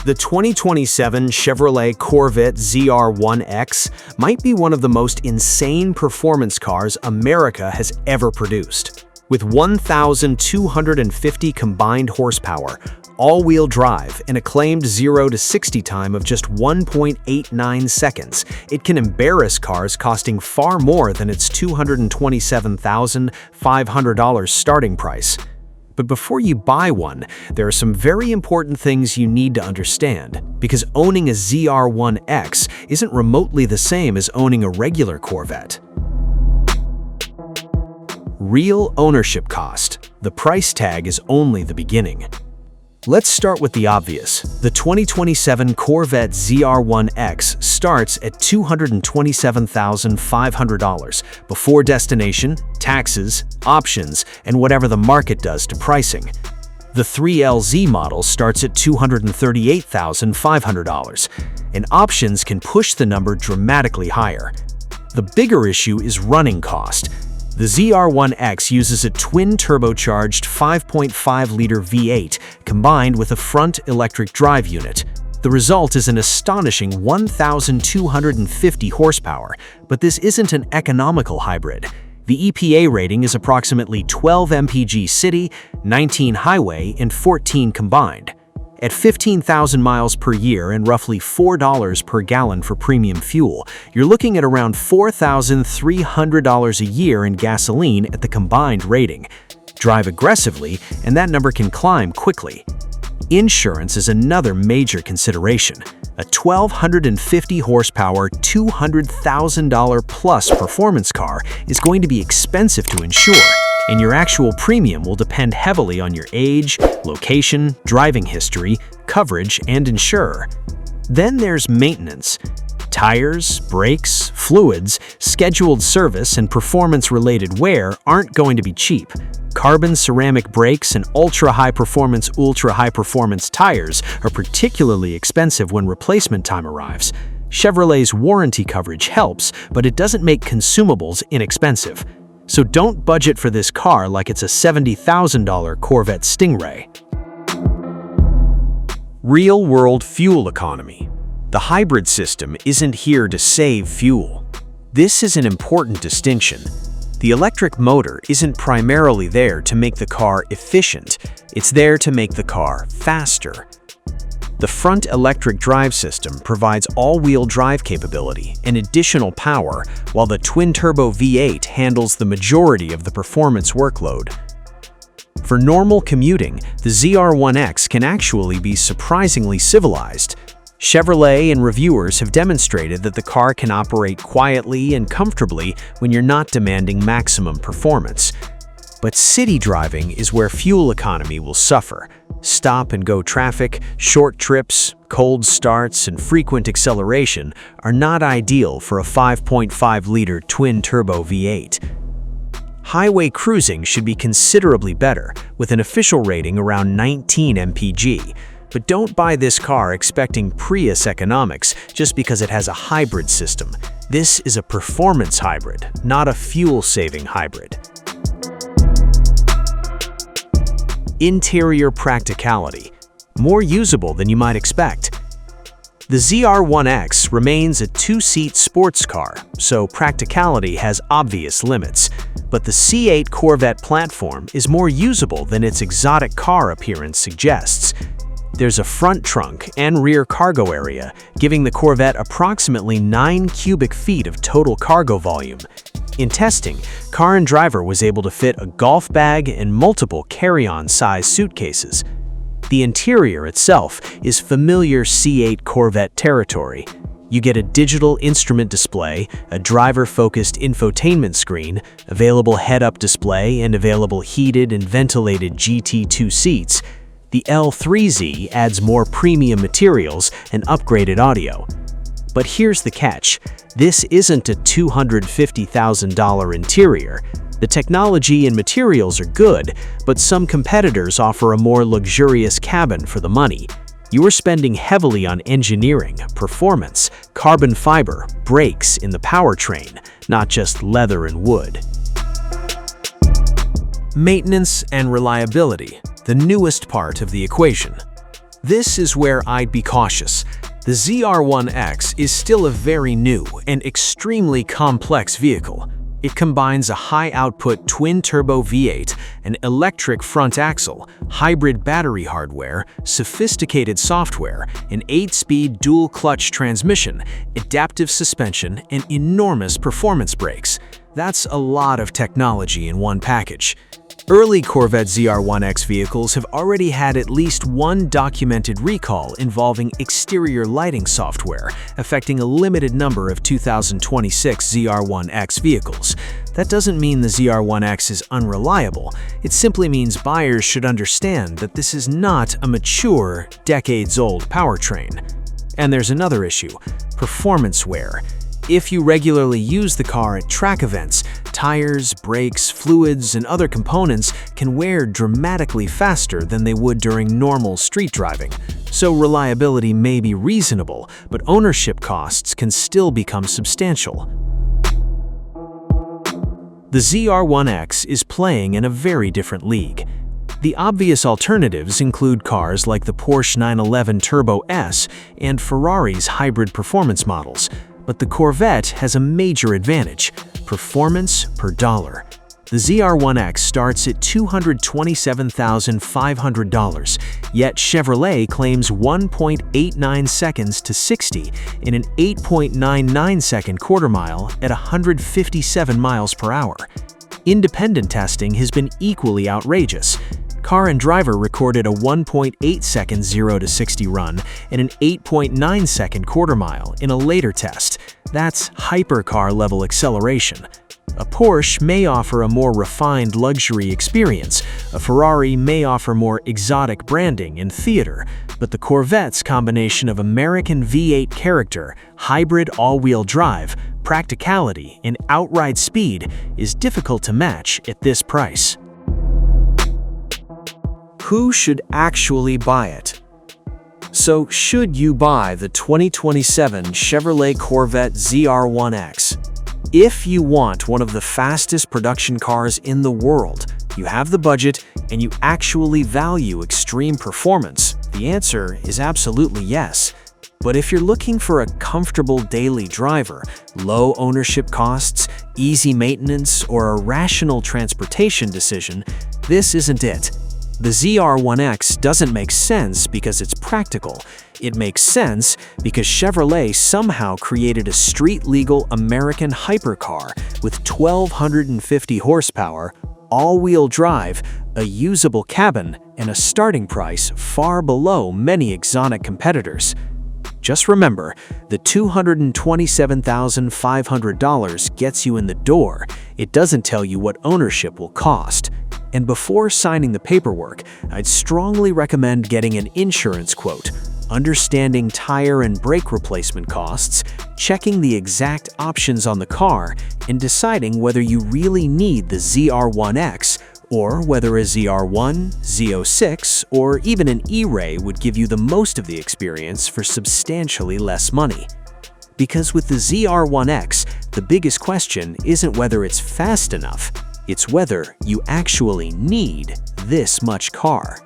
The 2027 Chevrolet Corvette ZR1X might be one of the most insane performance cars America has ever produced. With 1,250 combined horsepower, all-wheel drive, and a claimed 0 to 60 time of just 1.89 seconds, it can embarrass cars costing far more than its $227,500 starting price. But before you buy one, there are some very important things you need to understand, because owning a ZR1X isn't remotely the same as owning a regular Corvette. Real ownership cost. The price tag is only the beginning. Let's start with the obvious. The 2027 Corvette ZR1X starts at $227,500 before destination, taxes, options, and whatever the market does to pricing. The 3LZ model starts at $238,500, and options can push the number dramatically higher. The bigger issue is running cost. The ZR1X uses a twin-turbocharged 5.5-liter V8 combined with a front electric drive unit. The result is an astonishing 1,250 horsepower, but this isn't an economical hybrid. The EPA rating is approximately 12 mpg city, 19 highway, and 14 combined. At 15,000 miles per year and roughly $4 per gallon for premium fuel, you're looking at around $4,300 a year in gasoline at the combined rating. Drive aggressively, and that number can climb quickly. Insurance is another major consideration. A 1,250 horsepower, $200,000 plus performance car is going to be expensive to insure, and your actual premium will depend heavily on your age, location, driving history, coverage, and insurer. Then there's maintenance. Tires, brakes, fluids, scheduled service, and performance-related wear aren't going to be cheap. Carbon ceramic brakes and ultra-high performance tires are particularly expensive when replacement time arrives. Chevrolet's warranty coverage helps, but it doesn't make consumables inexpensive. So don't budget for this car like it's a $70,000 Corvette Stingray. Real-world fuel economy. The hybrid system isn't here to save fuel. This is an important distinction. The electric motor isn't primarily there to make the car efficient, it's there to make the car faster. The front electric drive system provides all-wheel drive capability and additional power, while the twin-turbo V8 handles the majority of the performance workload. For normal commuting, the ZR1X can actually be surprisingly civilized. Chevrolet and reviewers have demonstrated that the car can operate quietly and comfortably when you're not demanding maximum performance. But city driving is where fuel economy will suffer. Stop-and-go traffic, short trips, cold starts, and frequent acceleration are not ideal for a 5.5-liter twin-turbo V8. Highway cruising should be considerably better, with an official rating around 19 mpg. But don't buy this car expecting Prius economics just because it has a hybrid system. This is a performance hybrid, not a fuel-saving hybrid. Interior practicality. More usable than you might expect. The ZR1X remains a two-seat sports car, so practicality has obvious limits. But the C8 Corvette platform is more usable than its exotic car appearance suggests. There's a front trunk and rear cargo area, giving the Corvette approximately 9 cubic feet of total cargo volume. In testing, Car and Driver was able to fit a golf bag and multiple carry-on size suitcases. The interior itself is familiar C8 Corvette territory. You get a digital instrument display, a driver-focused infotainment screen, available head-up display, and available heated and ventilated GT2 seats. The L3Z adds more premium materials and upgraded audio. But here's the catch. This isn't a $250,000 interior. The technology and materials are good, but some competitors offer a more luxurious cabin for the money. You are spending heavily on engineering, performance, carbon fiber, brakes in the powertrain, not just leather and wood. Maintenance and reliability, the newest part of the equation. This is where I'd be cautious. The ZR1X is still a very new and extremely complex vehicle. It combines a high-output twin-turbo V8, an electric front axle, hybrid battery hardware, sophisticated software, an 8-speed dual-clutch transmission, adaptive suspension, and enormous performance brakes. That's a lot of technology in one package. Early Corvette ZR1X vehicles have already had at least one documented recall involving exterior lighting software, affecting a limited number of 2026 ZR1X vehicles. That doesn't mean the ZR1X is unreliable. It simply means buyers should understand that this is not a mature, decades-old powertrain. And there's another issue: performance wear. If you regularly use the car at track events, tires, brakes, fluids, and other components can wear dramatically faster than they would during normal street driving. So reliability may be reasonable, but ownership costs can still become substantial. The ZR1X is playing in a very different league. The obvious alternatives include cars like the Porsche 911 Turbo S and Ferrari's hybrid performance models. But the Corvette has a major advantage: performance per dollar. The ZR1X starts at $227,500, yet Chevrolet claims 1.89 seconds to 60 in an 8.99-second quarter mile at 157 miles per hour. Independent testing has been equally outrageous. Car and Driver recorded a 1.8-second 0 to 60 run and an 8.9-second quarter mile in a later test. That's hypercar-level acceleration. A Porsche may offer a more refined luxury experience, a Ferrari may offer more exotic branding and theater, but the Corvette's combination of American V8 character, hybrid all-wheel drive, practicality, and outright speed is difficult to match at this price. Who should actually buy it? So, should you buy the 2027 Chevrolet Corvette ZR1X? If you want one of the fastest production cars in the world, you have the budget, and you actually value extreme performance, the answer is absolutely yes. But if you're looking for a comfortable daily driver, low ownership costs, easy maintenance, or a rational transportation decision, this isn't it. The ZR1X doesn't make sense because it's practical. It makes sense because Chevrolet somehow created a street-legal American hypercar with 1,250 horsepower, all-wheel drive, a usable cabin, and a starting price far below many exotic competitors. Just remember, the $227,500 gets you in the door. It doesn't tell you what ownership will cost. And before signing the paperwork, I'd strongly recommend getting an insurance quote, understanding tire and brake replacement costs, checking the exact options on the car, and deciding whether you really need the ZR1X or whether a ZR1, Z06, or even an E-Ray would give you the most of the experience for substantially less money. Because with the ZR1X, the biggest question isn't whether it's fast enough, it's whether you actually need this much car.